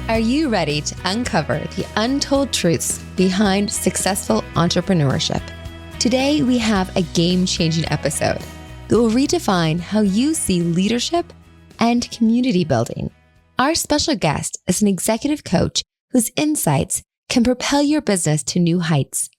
Are you ready to uncover the untold truths behind successful entrepreneurship? Today, we have a game-changing episode that will redefine how you see leadership and community building. Our special guest is an executive coach whose insights can propel your business to new heights.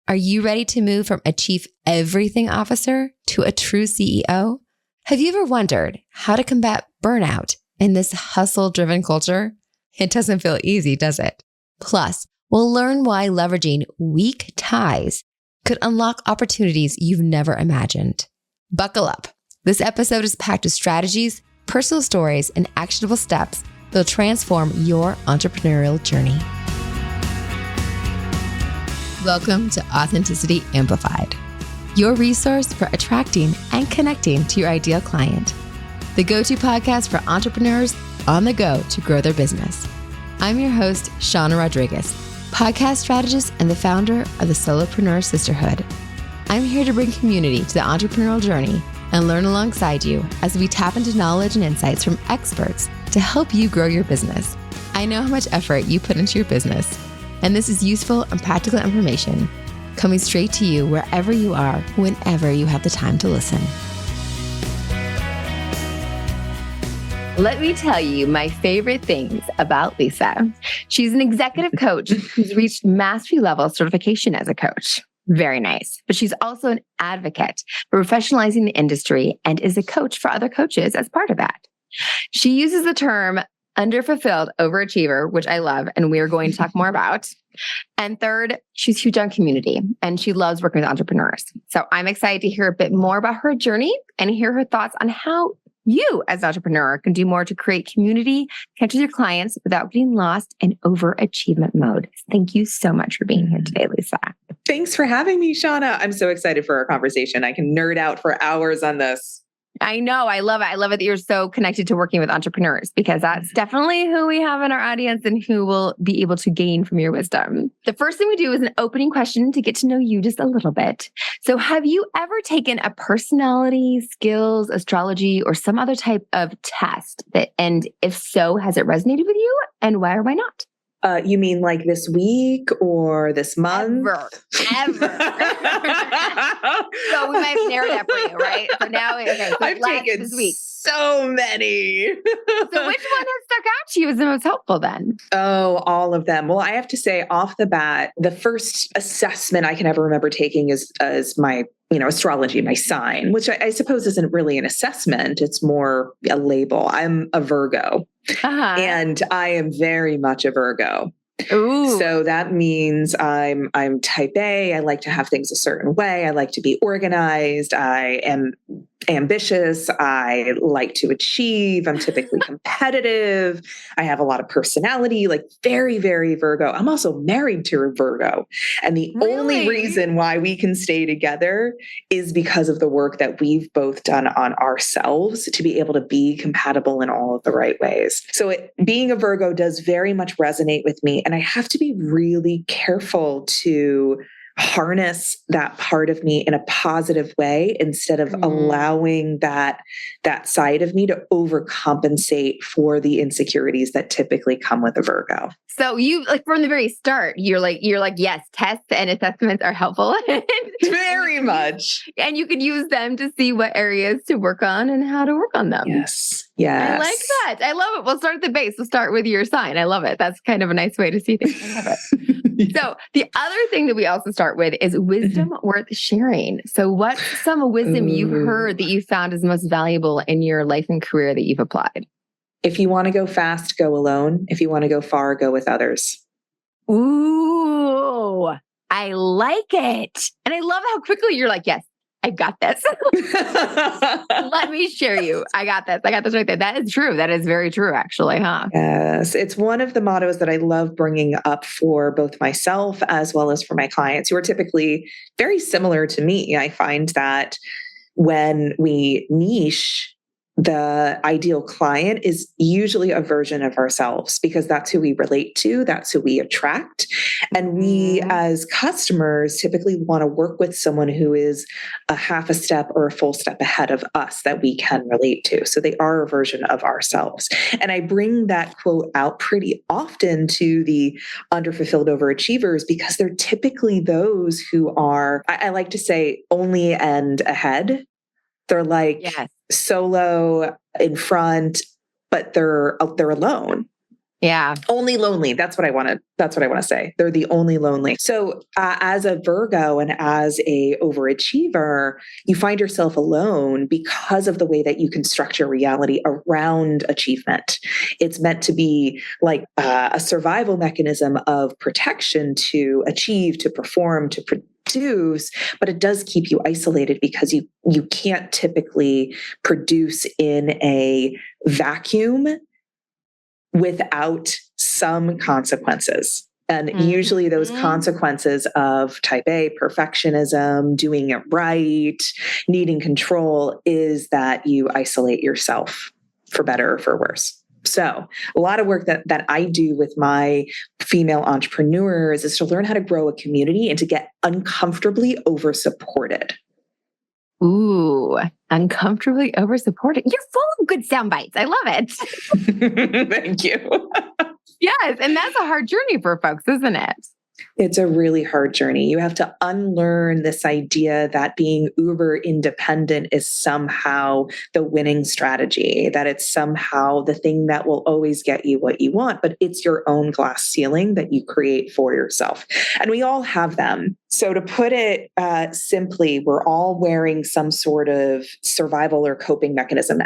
Are you ready to move from a chief everything officer to a true CEO? Have you ever wondered how to combat burnout in this hustle-driven culture? It doesn't feel easy, does it? Plus, we'll learn why leveraging weak ties could unlock opportunities you've never imagined. Buckle up. This episode is packed with strategies, personal stories, and actionable steps that will transform your entrepreneurial journey. Welcome to Authenticity Amplified, your resource for attracting and connecting to your ideal client. The go-to podcast for entrepreneurs on the go to grow their business. I'm your host, Shawna Rodrigues, podcast strategist and the founder of the Solopreneur Sisterhood. I'm here to bring community to the entrepreneurial journey and learn alongside you as we tap into knowledge and insights from experts to help you grow your business. I know how much effort you put into your business, and this is useful and practical information coming straight to you wherever you are, whenever you have the time to listen. Let me tell you my favorite things about Lisa. She's an executive coach who's reached mastery level certification as a coach. Very nice. But she's also an advocate for professionalizing the industry and is a coach for other coaches as part of that. She uses the term underfulfilled overachiever, which I love, and we are going to talk more about. And third, she's huge on community and she loves working with entrepreneurs. So I'm excited to hear a bit more about her journey and hear her thoughts on how you as an entrepreneur can do more to create community, connect with your clients without getting lost in overachievement mode. Thank you so much for being here today, Lisa. Thanks for having me, Shawna. I'm so excited for our conversation. I can nerd out for hours on this. I know. I love it. I love it that you're so connected to working with entrepreneurs because that's definitely who we have in our audience and who will be able to gain from your wisdom. The first thing we do is an opening question to get to know you just a little bit. So have you ever taken a personality, skills, astrology, or some other type of test and if so, has it resonated with you and why or why not? You mean like this week or this month? Ever. So we might narrow that for you, right? So now, okay. So I've taken this week. so many. So which one has stuck out to you as the most helpful then? Oh, all of them. Well, I have to say off the bat, the first assessment I can ever remember taking is my astrology, my sign, which I suppose isn't really an assessment. It's more a label. I'm a Virgo. And I am very much a Virgo. Ooh. So that means I'm type A. I like to have things a certain way. I like to be organized. I am ambitious. I like to achieve. I'm typically competitive. I have a lot of personality, like very, very Virgo. I'm also married to a Virgo. And the only reason why we can stay together is because of the work that we've both done on ourselves to be able to be compatible in all of the right ways. So being a Virgo does very much resonate with me. And I have to be really careful to harness that part of me in a positive way instead of allowing that side of me to overcompensate for the insecurities that typically come with a Virgo. So you from the very start, you're like, yes, tests and assessments are helpful. Very much. And you could use them to see what areas to work on and how to work on them. Yes. Yes. I like that. I love it. We'll start at the base. We'll start with your sign. I love it. That's kind of a nice way to see things. I love it. So the other thing that we also start with is wisdom worth sharing. So what's some wisdom you've heard that you found is most valuable in your life and career that you've applied? If you want to go fast, go alone. If you want to go far, go with others. Ooh, I like it. And I love how quickly you're like, yes, I've got this. Let me share you. I got this. I got this right there. That is true. That is very true, actually, huh? Yes. It's one of the mottos that I love bringing up for both myself as well as for my clients who are typically very similar to me. I find that when we niche the ideal client is usually a version of ourselves because that's who we relate to, that's who we attract. And we, as customers, typically want to work with someone who is a half a step or a full step ahead of us that we can relate to. So they are a version of ourselves. And I bring that quote out pretty often to the underfulfilled overachievers because they're typically those who are, I like to say, only end ahead. They're like solo in front, but they're alone. Yeah. Only lonely. That's what I want to say. They're the only lonely. So as a Virgo and as a overachiever, you find yourself alone because of the way that you construct your reality around achievement. It's meant to be like a survival mechanism of protection to achieve, to perform, to produce, but it does keep you isolated because you can't typically produce in a vacuum without some consequences. And usually those consequences of type A, perfectionism, doing it right, needing control is that you isolate yourself for better or for worse. So a lot of work that I do with my female entrepreneurs is to learn how to grow a community and to get uncomfortably over-supported. Ooh, uncomfortably over-supported. You're full of good sound bites. I love it. Thank you. Yes. And that's a hard journey for folks, isn't it? It's a really hard journey. You have to unlearn this idea that being uber independent is somehow the winning strategy, that it's somehow the thing that will always get you what you want, but it's your own glass ceiling that you create for yourself. And we all have them. So to put it simply, we're all wearing some sort of survival or coping mechanism.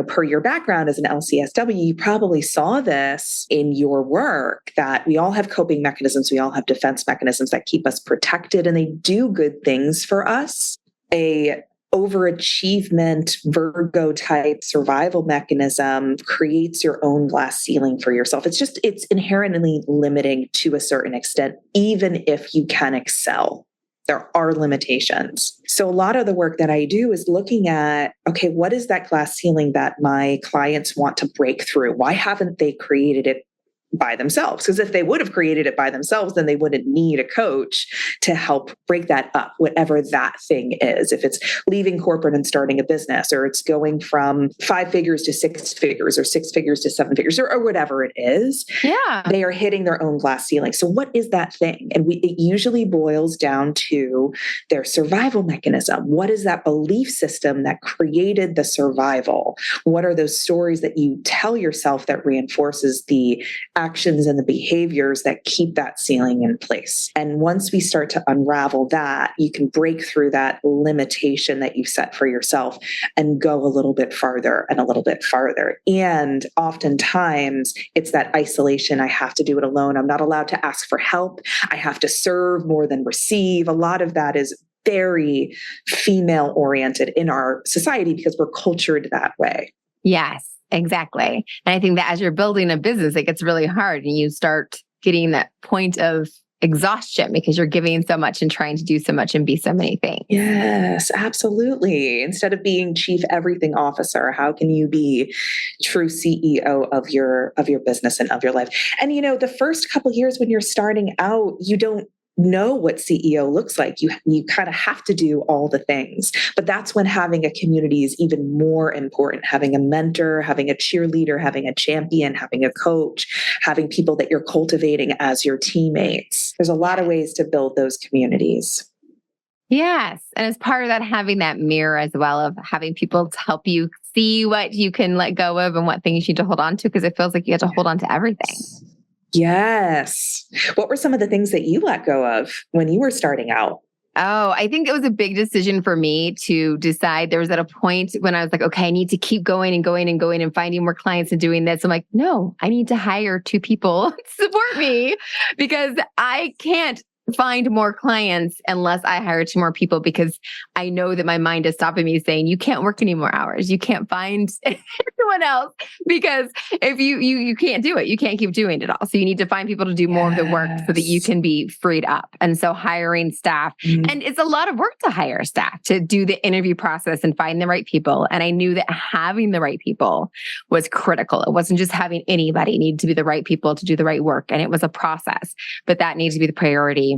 Per your background as an LCSW, you probably saw this in your work that we all have coping mechanisms. We all have defense mechanisms that keep us protected and they do good things for us. A overachievement Virgo type survival mechanism creates your own glass ceiling for yourself. It's inherently limiting to a certain extent, even if you can excel. There are limitations. So a lot of the work that I do is looking at, okay, what is that glass ceiling that my clients want to break through? Why haven't they created it by themselves? Because if they would have created it by themselves, then they wouldn't need a coach to help break that up, whatever that thing is. If it's leaving corporate and starting a business, or it's going from 5 figures to 6 figures, or 6 figures to 7 figures, or whatever it is, they are hitting their own glass ceiling. So what is that thing? And it usually boils down to their survival mechanism. What is that belief system that created the survival? What are those stories that you tell yourself that reinforces the actions and the behaviors that keep that ceiling in place? And once we start to unravel that, you can break through that limitation that you set for yourself and go a little bit farther and a little bit farther. And oftentimes it's that isolation. I have to do it alone. I'm not allowed to ask for help. I have to serve more than receive. A lot of that is very female oriented in our society because we're cultured that way. Yes. Exactly. And I think that as you're building a business, it gets really hard and you start getting that point of exhaustion because you're giving so much and trying to do so much and be so many things. Yes, absolutely. Instead of being chief everything officer, how can you be true CEO of your business and of your life? And the first couple of years when you're starting out, you don't know what CEO looks like. You kind of have to do all the things. But that's when having a community is even more important. Having a mentor, having a cheerleader, having a champion, having a coach, having people that you're cultivating as your teammates. There's a lot of ways to build those communities. Yes. And as part of that, having that mirror as well of having people to help you see what you can let go of and what things you need to hold on to, because it feels like you have to hold on to everything. Yes. What were some of the things that you let go of when you were starting out? Oh, I think it was a big decision for me to decide. There was at a point when I was like, okay, I need to keep going and going and going and finding more clients and doing this. I'm like, no, I need to hire 2 people to support me because I can't find more clients unless I hire two more people, because I know that my mind is stopping me saying, you can't work any more hours. You can't find anyone else, because if you can't do it, you can't keep doing it all. So you need to find people to do more of the work so that you can be freed up. And so hiring staff, and it's a lot of work to hire staff to do the interview process and find the right people. And I knew that having the right people was critical. It wasn't just having anybody. It needed to be the right people to do the right work. And it was a process, but that needs to be the priority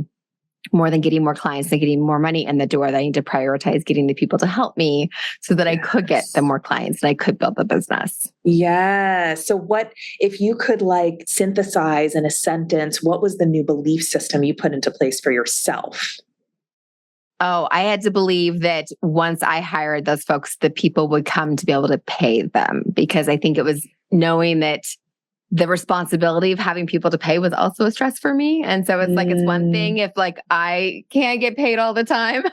more than getting more clients and getting more money in the door. That I need to prioritize getting the people to help me so that I could get the more clients and I could build the business. Yeah. So what, if you could like synthesize in a sentence, what was the new belief system you put into place for yourself? Oh, I had to believe that once I hired those folks, the people would come to be able to pay them, because I think it was knowing that the responsibility of having people to pay was also a stress for me. And so it's like, it's one thing if like I can't get paid all the time,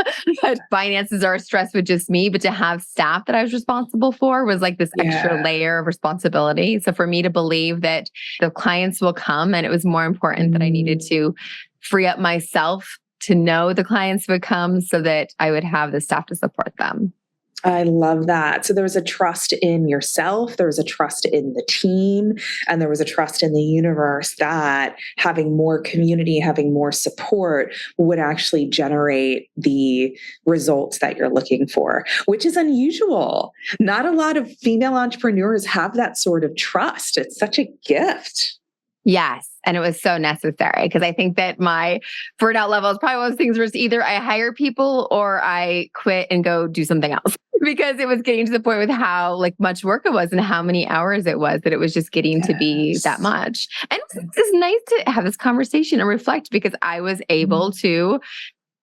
but finances are a stress with just me, but to have staff that I was responsible for was like this extra layer of responsibility. So for me to believe that the clients will come, and it was more important that I needed to free up myself to know the clients would come so that I would have the staff to support them. I love that. So there was a trust in yourself, there was a trust in the team, and there was a trust in the universe that having more community, having more support would actually generate the results that you're looking for, which is unusual. Not a lot of female entrepreneurs have that sort of trust. It's such a gift. Yes. And it was so necessary, because I think that my burnout level is probably one of those things where it's either I hire people or I quit and go do something else, because it was getting to the point with how like much work it was and how many hours it was, that it was just getting to be that much. And it's nice to have this conversation and reflect, because I was able to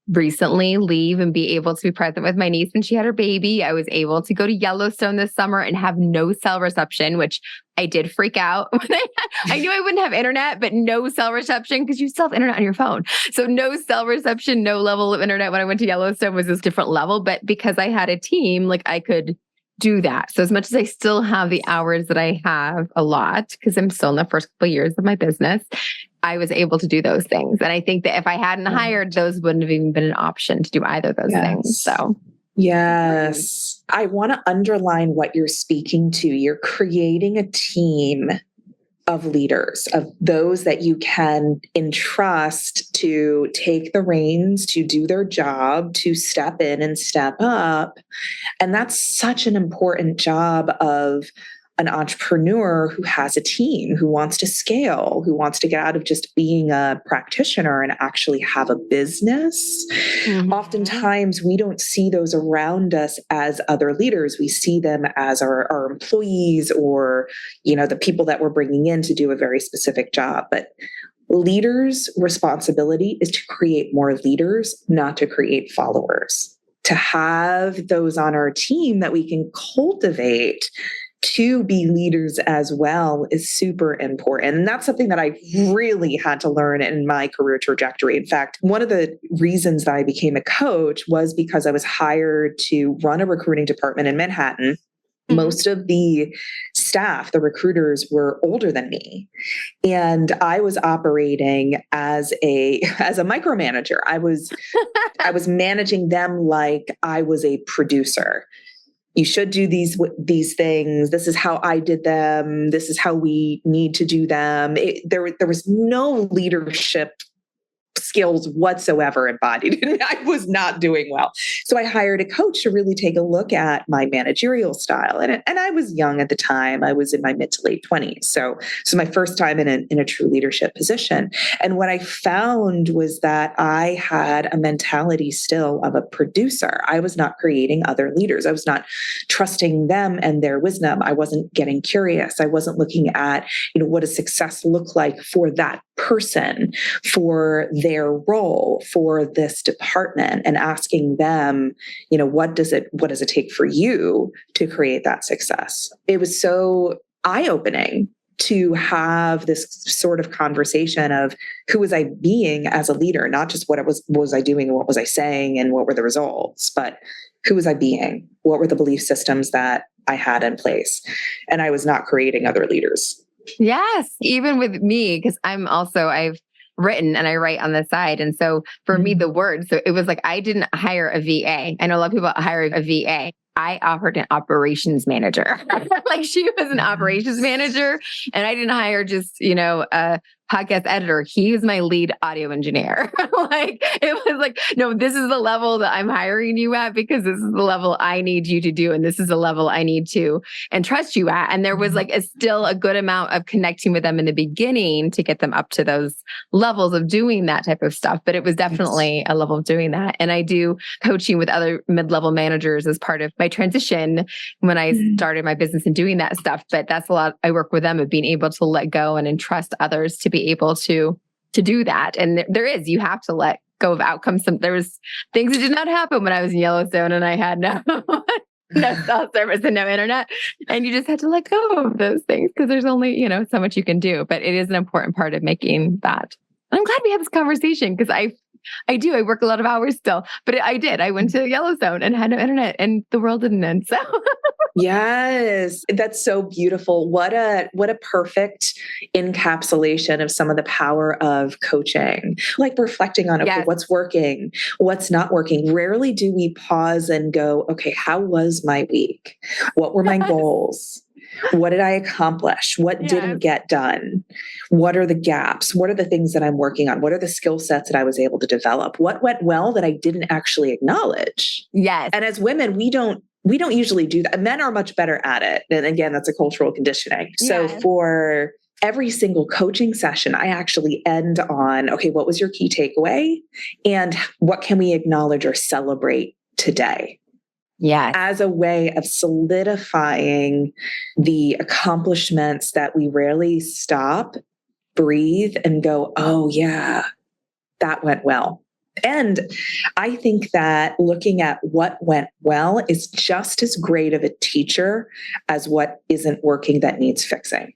recently leave and be able to be present with my niece when she had her baby. I was able to go to Yellowstone this summer and have no cell reception, which I did freak out when I knew I wouldn't have internet, but no cell reception, because you still have internet on your phone. So no cell reception, no level of internet when I went to Yellowstone was this different level. But because I had a team, like I could do that. So as much as I still have the hours that I have a lot, because I'm still in the first couple of years of my business, I was able to do those things. And I think that if I hadn't hired, those wouldn't have even been an option to do either of those things. So yes, I want to underline what you're speaking to. You're creating a team of leaders, of those that you can entrust to take the reins, to do their job, to step in and step up. And that's such an important job of an entrepreneur who has a team, who wants to scale, who wants to get out of just being a practitioner and actually have a business. Oftentimes, we don't see those around us as other leaders. We see them as our employees, or, you know, the people that we're bringing in to do a very specific job. But leaders' responsibility is to create more leaders, not to create followers. To have those on our team that we can cultivate to be leaders as well is super important. And that's something that I really had to learn in my career trajectory. In fact, one of the reasons that I became a coach was because I was hired to run a recruiting department in Manhattan. Most of the staff, the recruiters, were older than me. And I was operating as a micromanager. I was managing them like I was a producer. You should do these things. This is how I did them. This is how we need to do them. There was no leadership skills whatsoever embodied. I was not doing well. So I hired a coach to really take a look at my managerial style. And I was young at the time. I was in my mid to late 20s. So my first time in a true leadership position. And what I found was that I had a mentality still of a producer. I was not creating other leaders. I was not trusting them and their wisdom. I wasn't getting curious. I wasn't looking at, what does success look like for that person, for their role, for this department, and asking them, what does it take for you to create that success? It was so eye-opening to have this sort of conversation of who was I being as a leader, not just what was I doing and what was I saying and what were the results, but who was I being? What were the belief systems that I had in place? And I was not creating other leaders. Yes, even with me, because I've written and I write on the side. And so for me, the words, so it was like, I didn't hire a VA. I know a lot of people hire a VA. I offered an operations manager. Like she was an operations manager and I didn't hire just, a podcast editor. He was my lead audio engineer. Like it was like, no, this is the level that I'm hiring you at because this is the level I need you to do. And this is the level I need to and trust you at. And there was like still a good amount of connecting with them in the beginning to get them up to those levels of doing that type of stuff. But it was definitely a level of doing that. And I do coaching with other mid-level managers as part of my transition when I started my business and doing that stuff. But that's a lot. I work with them of being able to let go and entrust others to be able to do that. And you have to let go of outcomes. There was things that did not happen when I was in Yellowstone and I had no cell service and no internet. And you just had to let go of those things because there's only, so much you can do. But it is an important part of making that. And I'm glad we had this conversation because I work a lot of hours still, but I went to Yellowstone and had no internet and the world didn't end. So yes, that's so beautiful. What a perfect encapsulation of some of the power of coaching, like reflecting on, okay, what's working, what's not working. Rarely do we pause and go, okay, how was my week? What were my goals? What did I accomplish? What didn't get done? What are the gaps? What are the things that I'm working on? What are the skill sets that I was able to develop? What went well that I didn't actually acknowledge? Yes. And as women, we don't usually do that. Men are much better at it. And again, that's a cultural conditioning. So for every single coaching session, I actually end on, okay, what was your key takeaway? And what can we acknowledge or celebrate today? Yeah. As a way of solidifying the accomplishments that we rarely stop, breathe, and go, oh yeah, that went well. And I think that looking at what went well is just as great of a teacher as what isn't working that needs fixing.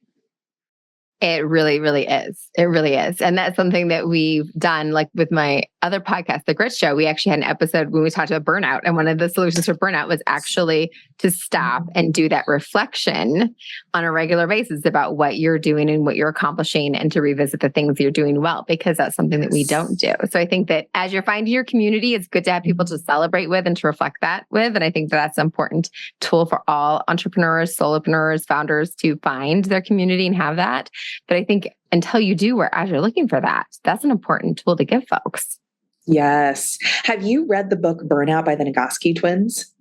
It really, really is. It really is. And that's something that we've done, like with my other podcast, The Grit Show. We actually had an episode when we talked about burnout. And one of the solutions for burnout was actually to stop and do that reflection on a regular basis about what you're doing and what you're accomplishing and to revisit the things you're doing well, because that's something that we don't do. So I think that as you're finding your community, it's good to have people to celebrate with and to reflect that with. And I think that that's an important tool for all entrepreneurs, solopreneurs, founders to find their community and have that. But I think until you do, as you're looking for that, that's an important tool to give folks. Yes. Have you read the book Burnout by the Nagoski twins?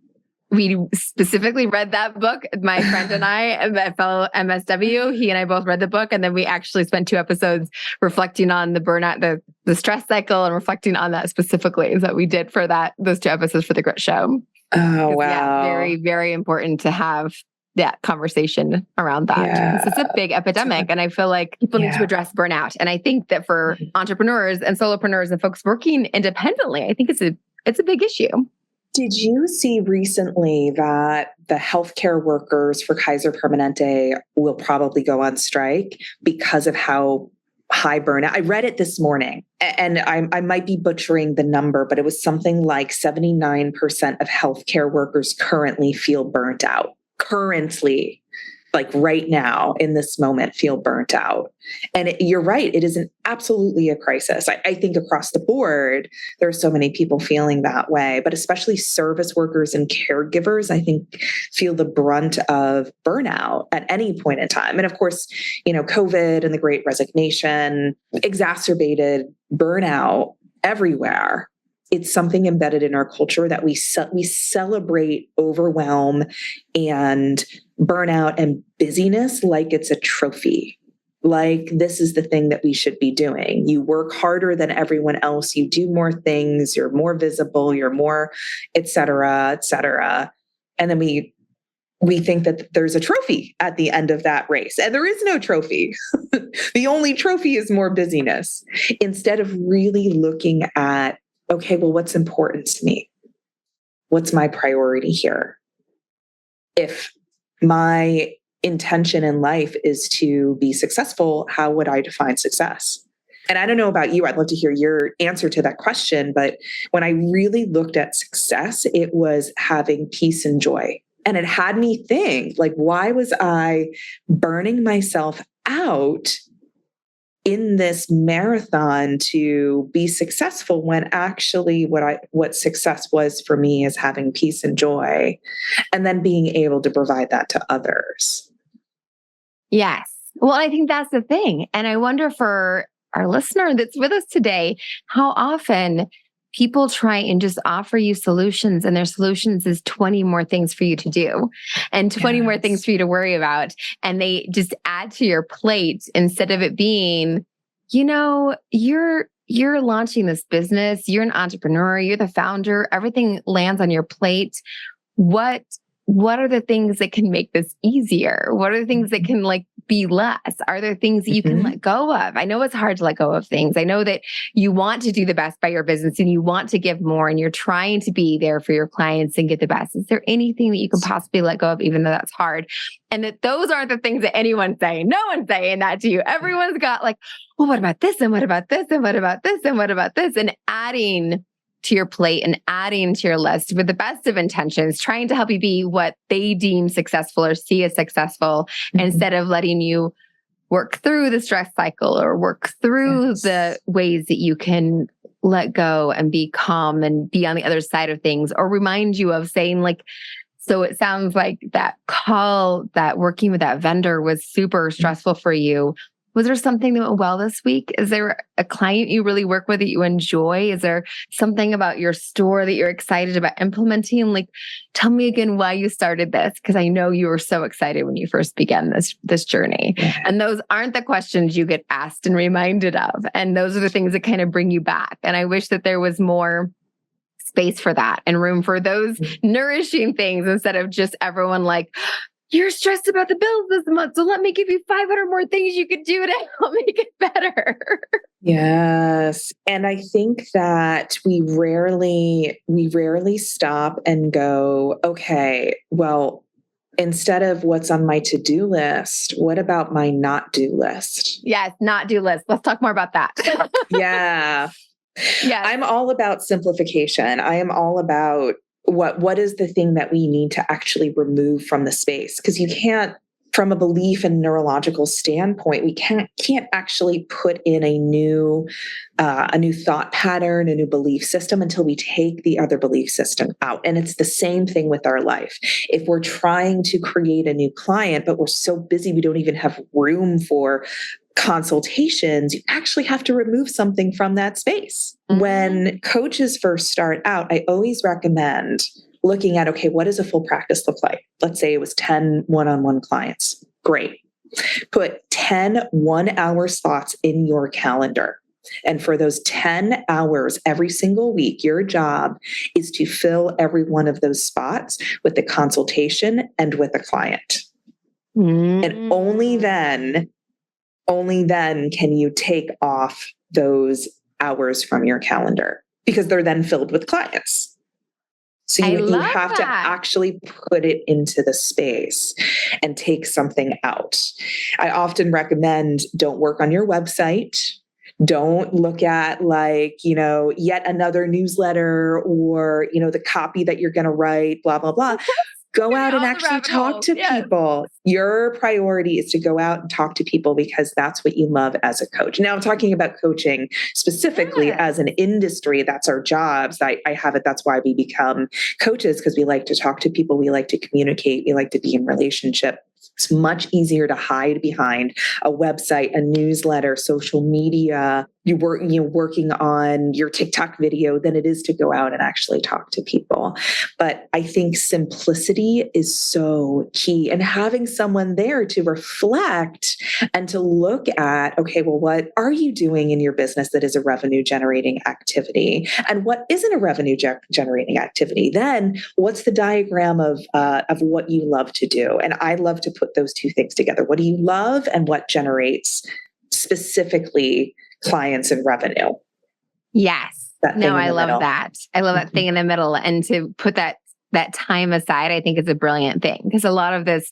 We specifically read that book. My friend and I, a fellow MSW, he and I both read the book. And then we actually spent 2 episodes reflecting on the burnout, the stress cycle, and reflecting on that specifically is what we did for those 2 episodes for the Grit Show. Oh, wow. Yeah, very, very important to have that conversation around that. Yeah. It's a big epidemic. And I feel like people need to address burnout. And I think that for entrepreneurs and solopreneurs and folks working independently, I think it's a big issue. Did you see recently that the healthcare workers for Kaiser Permanente will probably go on strike because of how high burnout? I read it this morning and I might be butchering the number, but it was something like 79% of healthcare workers currently feel burnt out. Currently, like right now in this moment, feel burnt out. And you're right. It is absolutely a crisis. I think across the board, there are so many people feeling that way, but especially service workers and caregivers, I think, feel the brunt of burnout at any point in time. And of course, COVID and the Great Resignation exacerbated burnout everywhere. It's something embedded in our culture that we celebrate overwhelm and burnout and busyness like it's a trophy. Like this is the thing that we should be doing. You work harder than everyone else. You do more things. You're more visible. You're more, et cetera, et cetera. And then we think that there's a trophy at the end of that race. And there is no trophy. The only trophy is more busyness. Instead of really looking at, okay, well, what's important to me? What's my priority here? If my intention in life is to be successful, how would I define success? And I don't know about you, I'd love to hear your answer to that question. But when I really looked at success, it was having peace and joy. And it had me think, like, why was I burning myself out in this marathon to be successful, when actually what success was for me is having peace and joy, and then being able to provide that to others. Yes. Well, I think that's the thing. And I wonder for our listener that's with us today, how often people try and just offer you solutions, and their solutions is 20 more things for you to do and 20 more things for you to worry about. And they just add to your plate instead of it being, you're launching this business, you're an entrepreneur, you're the founder, everything lands on your plate. What are the things that can make this easier? What are the things that can be less? Are there things that you can let go of? I know it's hard to let go of things. I know that you want to do the best by your business and you want to give more and you're trying to be there for your clients and get the best. Is there anything that you can possibly let go of, even though that's hard? And that those aren't the things that anyone's saying. No one's saying that to you. Everyone's got well, what about this? And what about this? And what about this? And what about this? And adding to your plate and adding to your list with the best of intentions, trying to help you be what they deem successful or see as successful, instead of letting you work through the stress cycle or work through the ways that you can let go and be calm and be on the other side of things, or remind you of saying so it sounds like that call, that working with that vendor was super stressful for you. Was there something that went well this week? Is there a client you really work with that you enjoy? Is there something about your store that you're excited about implementing? Tell me again why you started this, because I know you were so excited when you first began this journey. Yeah. And those aren't the questions you get asked and reminded of. And those are the things that kind of bring you back. And I wish that there was more space for that and room for those nourishing things, instead of just everyone you're stressed about the bills this month, so let me give you 500 more things you could do to help make it better. Yes. And I think that we rarely stop and go, okay, well, instead of what's on my to-do list, what about my not-do list? Yes, not-do list. Let's talk more about that. Yeah. I'm all about simplification. I am all about what is the thing that we need to actually remove from the space? Because you can't, from a belief and neurological standpoint, we can't actually put in a new thought pattern, a new belief system, until we take the other belief system out. And it's the same thing with our life. If we're trying to create a new client, but we're so busy we don't even have room for consultations, you actually have to remove something from that space. When coaches first start out, I always recommend looking at, okay, what does a full practice look like? Let's say it was 10 one-on-one clients. Great. Put 10 1-hour slots in your calendar. And for those 10 hours every single week, your job is to fill every one of those spots with a consultation and with a client. And only then can you take off those hours from your calendar, because they're then filled with clients. So you have to actually put it into the space and take something out. I often recommend, don't work on your website. Don't look at yet another newsletter or, the copy that you're going to write, blah, blah, blah. Go out and actually talk to people. Your priority is to go out and talk to people, because that's what you love as a coach. Now I'm talking about coaching specifically as an industry. That's our jobs. I have it. That's why we become coaches, because we like to talk to people. We like to communicate. We like to be in relationship. It's much easier to hide behind a website, a newsletter, social media. You're working on your TikTok video than it is to go out and actually talk to people. But I think simplicity is so key, and having someone there to reflect and to look at, okay, well, what are you doing in your business that is a revenue generating activity, and what isn't a revenue generating activity? Then what's the diagram of what you love to do? And I love to put those two things together. What do you love and what generates specifically clients and revenue? Yes. No, I love that. I love that thing in the middle. And to put that time aside, I think is a brilliant thing, because a lot of this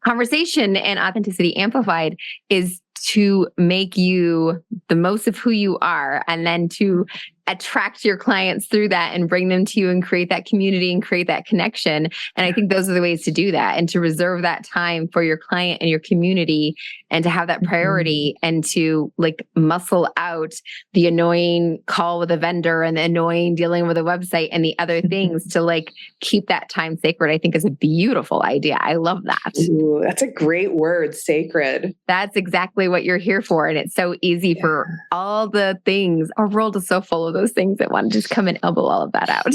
conversation and authenticity amplified is to make you the most of who you are, and then to attract your clients through that and bring them to you and create that community and create that connection. And I think those are the ways to do that, and to reserve that time for your client and your community, and to have that priority, and to like muscle out the annoying call with a vendor and the annoying dealing with a website and the other things to like keep that time sacred, I think is a beautiful idea. I love that. Ooh, that's a great word, sacred. That's exactly what you're here for. And it's so easy for all the things. Our world is so full of those things that want to just come and elbow all of that out.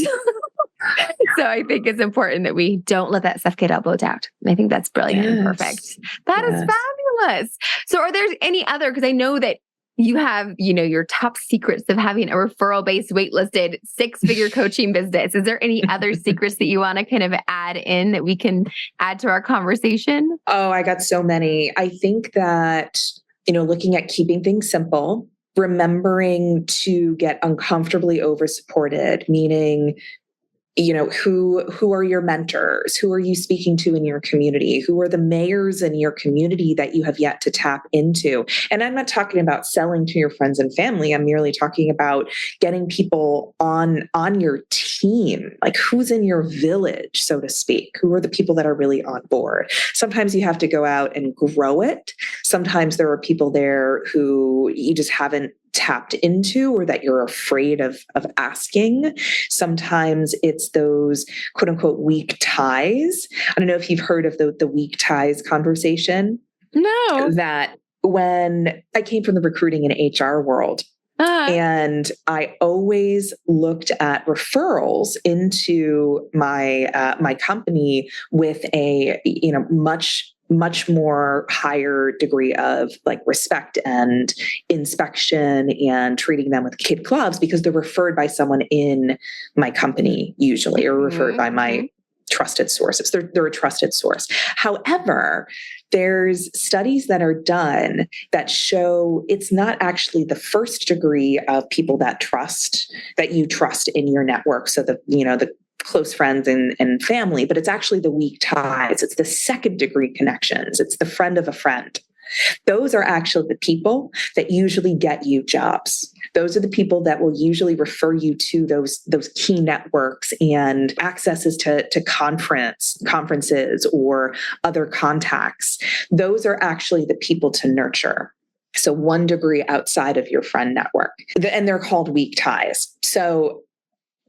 So I think it's important that we don't let that stuff get elbowed out. And I think that's brilliant and perfect. That is fabulous. So are there any other, because I know that you have, your top secrets of having a referral-based waitlisted 6-figure coaching business. Is there any other secrets that you want to kind of add in that we can add to our conversation? Oh, I got so many. I think that, looking at keeping things simple, remembering to get uncomfortably over-supported, meaning, who are your mentors? Who are you speaking to in your community? Who are the mayors in your community that you have yet to tap into? And I'm not talking about selling to your friends and family. I'm merely talking about getting people on your team, like who's in your village, so to speak. Who are the people that are really on board? Sometimes you have to go out and grow it. Sometimes there are people there who you just haven't tapped into, or that you're afraid of asking. Sometimes it's those quote unquote weak ties. I don't know if you've heard of the weak ties conversation. No. That when I came from the recruiting and HR world, and I always looked at referrals into my company with a much more higher degree of like respect and inspection, and treating them with kid gloves, because they're referred by someone in my company usually, or referred by my trusted sources. They're a trusted source. However, there's studies that are done that show it's not actually the first degree of people that you trust in your network. So the close friends and family, but it's actually the weak ties. It's the second degree connections. It's the friend of a friend. Those are actually the people that usually get you jobs. Those are the people that will usually refer you to those key networks and accesses to conferences or other contacts. Those are actually the people to nurture. So 1 degree outside of your friend network, and they're called weak ties. So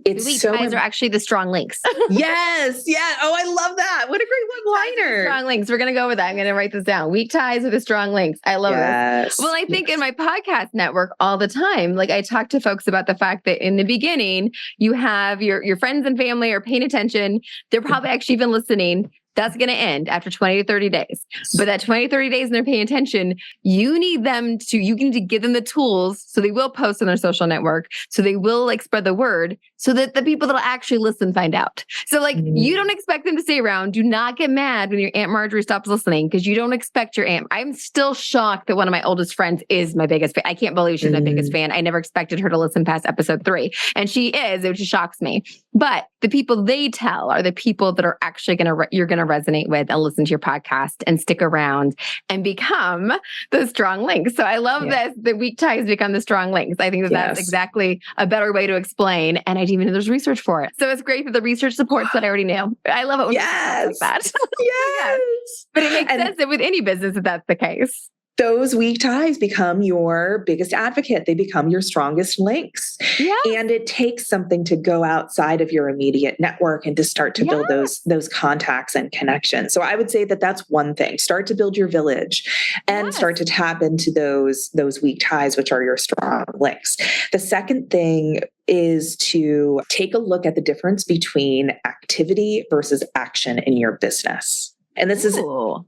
it's weak ties are actually the strong links. Yes. Yeah. Oh, I love that. What a great one-liner. Strong links. We're going to go with that. I'm going to write this down. Weak ties are the strong links. I love this. Well, I think in my podcast network all the time, like I talk to folks about the fact that in the beginning, you have your friends and family are paying attention. They're probably actually even listening. That's going to end after 20 to 30 days. But that 20 to 30 days and they're paying attention, you need to give them the tools so they will post on their social network. So they will like spread the word so that the people that'll actually listen find out. So like you don't expect them to stay around. Do not get mad when your Aunt Marjorie stops listening, because you don't expect your aunt. I'm still shocked that one of my oldest friends is my biggest fan. I can't believe she's my biggest fan. I never expected her to listen past episode 3. And she is, which shocks me. But the people they tell are the people that are actually you're going to resonate with and listen to your podcast and stick around and become the strong links. So I love this. The weak ties become the strong links. I think that's exactly a better way to explain. And I didn't even know there's research for it. So it's great that the research supports that I already knew. I love it when like that. Yes. But it makes sense that with any business that that's the case. Those weak ties become your biggest advocate. They become your strongest links. Yeah. And it takes something to go outside of your immediate network and to start to build those contacts and connections. So I would say that that's one thing. Start to build your village and start to tap into those weak ties, which are your strong links. The second thing is to take a look at the difference between activity versus action in your business. And this is a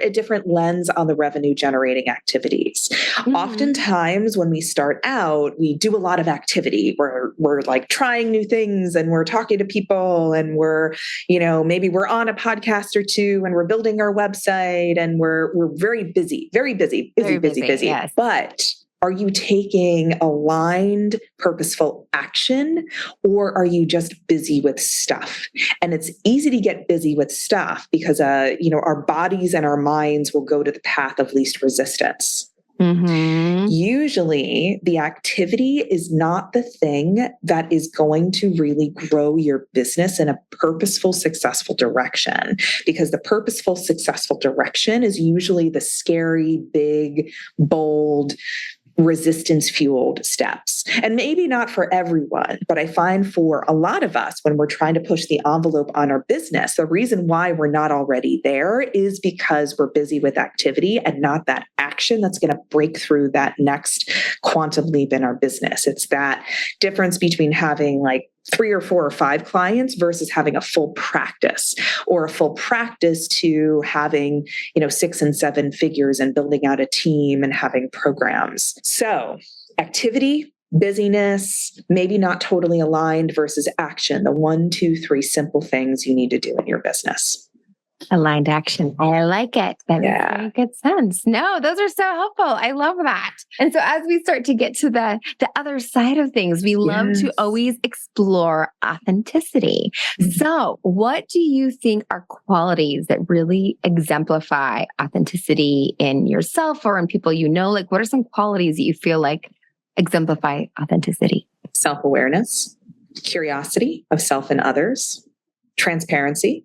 different lens on the revenue generating activities. Oftentimes when we start out, we do a lot of activity. We're like trying new things and we're talking to people and maybe we're on a podcast or two and we're building our website and we're very busy. Yes. But are you taking aligned, purposeful action, or are you just busy with stuff? And it's easy to get busy with stuff because, our bodies and our minds will go to the path of least resistance. Usually the activity is not the thing that is going to really grow your business in a purposeful, successful direction, because the purposeful, successful direction is usually the scary, big, bold, resistance fueled steps. And maybe not for everyone, but I find for a lot of us, when we're trying to push the envelope on our business, the reason why we're not already there is because we're busy with activity and not that action that's going to break through that next quantum leap in our business. It's that difference between having like 3 or 4 or 5 clients versus having a full practice, or a full practice to having, 6 and 7 figures and building out a team and having programs. So activity, busyness, maybe not totally aligned versus action, the 1, 2, 3 simple things you need to do in your business. Aligned action. I like it. That makes very good sense. No, those are so helpful. I love that. And so as we start to get to the other side of things, we love to always explore authenticity. So what do you think are qualities that really exemplify authenticity in yourself or in people you know? Like, what are some qualities that you feel like exemplify authenticity? Self-awareness, curiosity of self and others, transparency.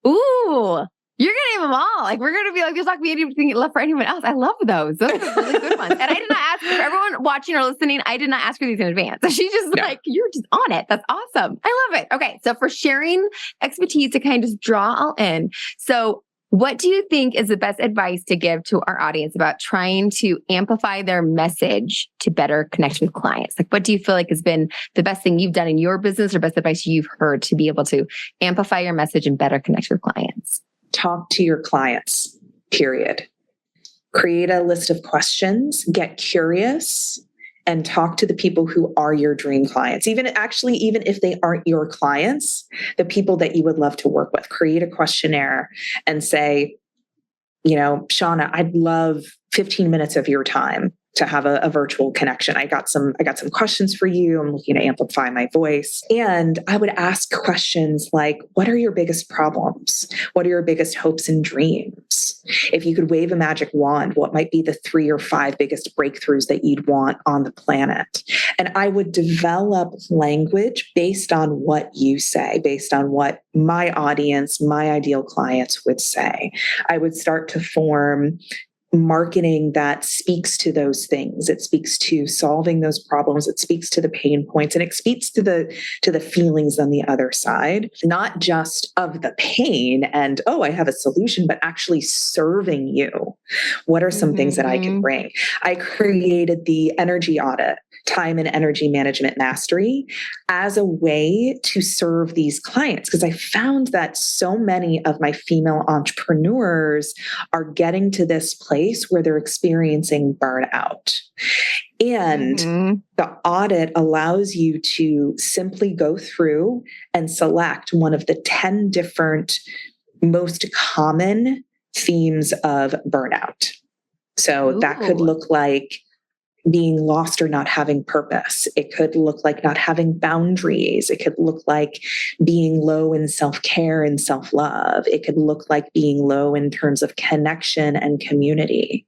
Ooh, you're going to name them all. Like, we're going to be like, there's not going to be anything left for anyone else. I love those. Those are really good ones. And I did not ask for everyone watching or listening. I did not ask for these in advance. She's just like, you're just on it. That's awesome. I love it. Okay. So for sharing expertise to kind of just draw all in. So what do you think is the best advice to give to our audience about trying to amplify their message to better connect with clients? Like, what do you feel like has been the best thing you've done in your business or best advice you've heard to be able to amplify your message and better connect with clients? Talk to your clients, period. Create a list of questions, get curious, and talk to the people who are your dream clients. Even if they aren't your clients, the people that you would love to work with. Create a questionnaire and say, Shawna, I'd love 15 minutes of your time to have a virtual connection. I got some questions for you. I'm looking to amplify my voice. And I would ask questions like, what are your biggest problems? What are your biggest hopes and dreams? If you could wave a magic wand, what might be the 3 or 5 biggest breakthroughs that you'd want on the planet? And I would develop language based on what you say, based on what my audience, my ideal clients would say. I would start to form marketing that speaks to those things. It speaks to solving those problems. It speaks to the pain points, and it speaks to the feelings on the other side, not just of the pain and, oh, I have a solution, but actually serving you. What are some things that I can bring? I created the energy audit, time and energy management mastery, as a way to serve these clients, because I found that so many of my female entrepreneurs are getting to this place where they're experiencing burnout. And the audit allows you to simply go through and select one of the 10 different most common themes of burnout. So that could look like being lost or not having purpose. It could look like not having boundaries. It could look like being low in self-care and self-love. It could look like being low in terms of connection and community.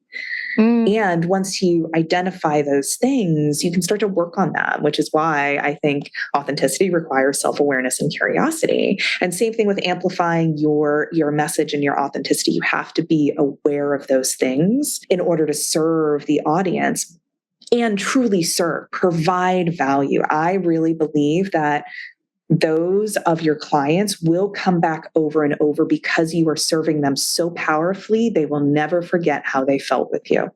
And once you identify those things, you can start to work on them, which is why I think authenticity requires self-awareness and curiosity. And same thing with amplifying your message and your authenticity. You have to be aware of those things in order to serve the audience and truly serve, provide value. I really believe that those of your clients will come back over and over because you are serving them so powerfully, they will never forget how they felt with you.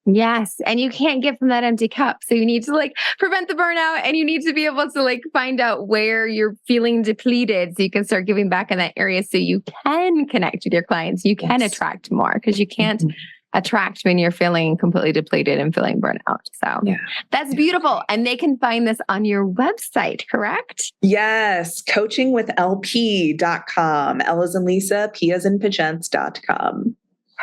Yes. And you can't give from that empty cup. So you need to prevent the burnout, and you need to be able to find out where you're feeling depleted so you can start giving back in that area so you can connect with your clients. You can attract more, because you can't attract when you're feeling completely depleted and feeling burnout. So that's beautiful. And they can find this on your website, correct? Yes. Coachingwithlp.com. L as in Lisa, P as in Pachence.com.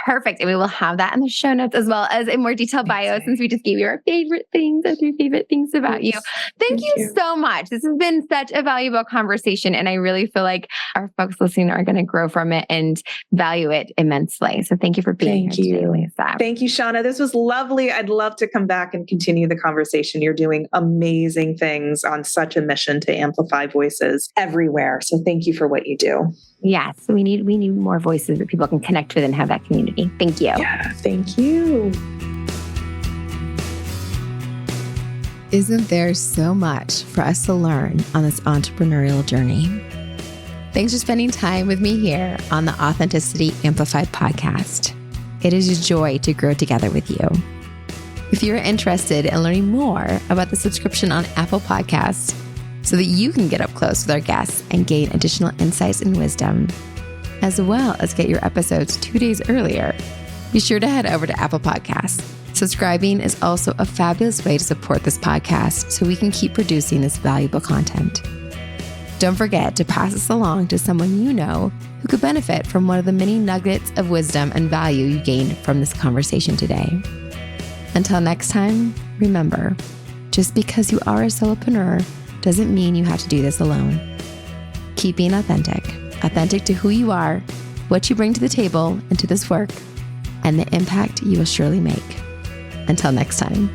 Perfect. And we will have that in the show notes as well as a more detailed bio, since we just gave you our favorite things and 3 favorite things about you. Thank you so much. This has been such a valuable conversation. And I really feel like our folks listening are going to grow from it and value it immensely. So thank you for being here today, Lisa. Thank you, Shawna. This was lovely. I'd love to come back and continue the conversation. You're doing amazing things on such a mission to amplify voices everywhere. So thank you for what you do. Yes, we need more voices that people can connect with and have that community. Thank you. Yeah, thank you. Isn't there so much for us to learn on this entrepreneurial journey? Thanks for spending time with me here on the Authenticity Amplified podcast. It is a joy to grow together with you. If you're interested in learning more about the subscription on Apple Podcasts, so that you can get up close with our guests and gain additional insights and wisdom, as well as get your episodes 2 days earlier, be sure to head over to Apple Podcasts. Subscribing is also a fabulous way to support this podcast so we can keep producing this valuable content. Don't forget to pass this along to someone you know who could benefit from one of the many nuggets of wisdom and value you gained from this conversation today. Until next time, remember, just because you are a solopreneur doesn't mean you have to do this alone. Keep being authentic to who you are, what you bring to the table and to this work, and the impact you will surely make. Until next time.